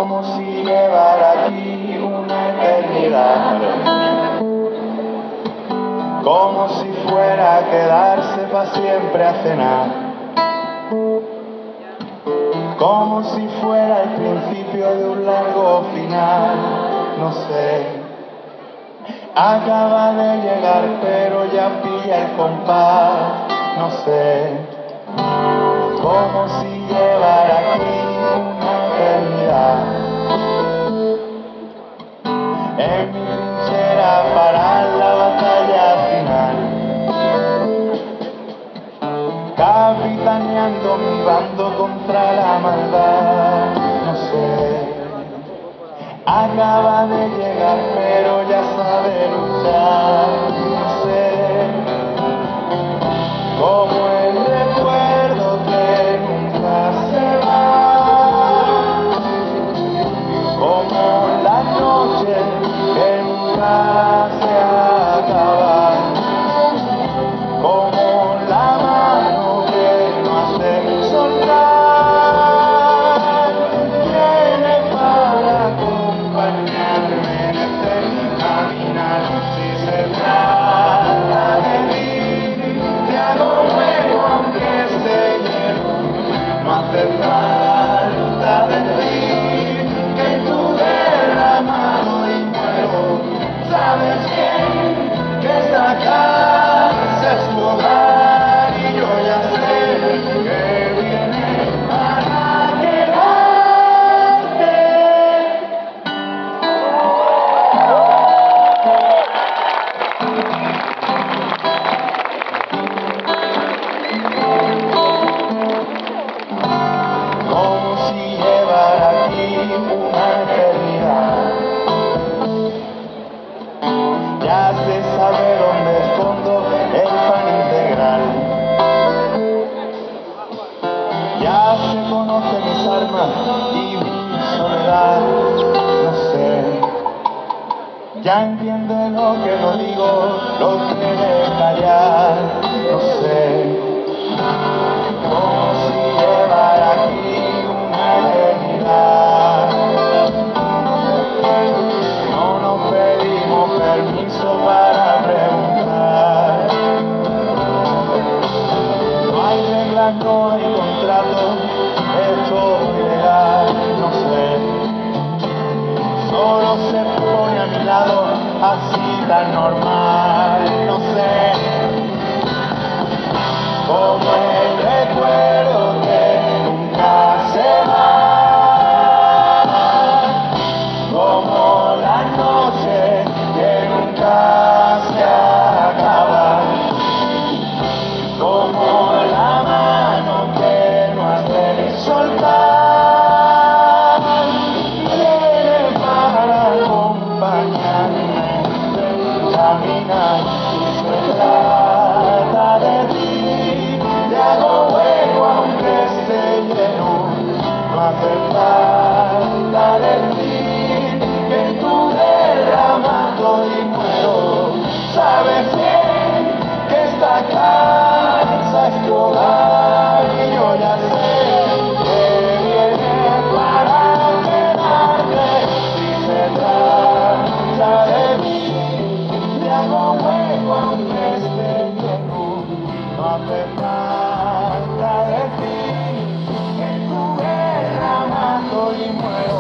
como si llevara aquí una eternidad, como si fuera a quedarse para siempre a cenar, como si fuera el principio de un largo final, no sé. Acaba de llegar pero ya pilla el compás, no sé. Como si llevara aquí una eternidad, en mi trinchera para la batalla final, capitaneando mi bando contra la maldad, no sé. Acaba de llegar pero ya sabe luchar, no sé. Como el recuerdo que nunca se va, como la noche que nunca se acaba, como la mano que no hace soltar, viene para acompañarme en este caminar. Si se trata de mí, te hago fuego aunque esté lleno, no hace falta decir que tú derramado y muero. Sabes bien que esta casa es tu hogar y yo ya sé que vienes para quedarte. Como si llevara aquí una eternidad, ya se sabe dónde escondo el pan integral, ya se conocen mis armas y mi soledad, no sé. Ya entiende lo que no digo, lo quiere callar, no sé. Como si llevara aquí una eternidad, no nos pedimos permiso para preguntar. No hay reglas, no hay contrato, es todo ilegal, no sé. Solo se pone a mi lado así tan normal, no sé. Como el recuerdo que nunca se va, como la noche que nunca se acaba, como la mano que no hace soltar, viene para acompañarme en caminar. Si se trata de ti, te hago hueco aunque esté lleno, no hace falta decir que tú derramado y muero. Sabes bien que esta casa es tu hogar y yo ya sé que vienes para quedarte. Si se trata de mí, te hago hueco aunque esté lleno, no hace falta decir que tú derramado y muero.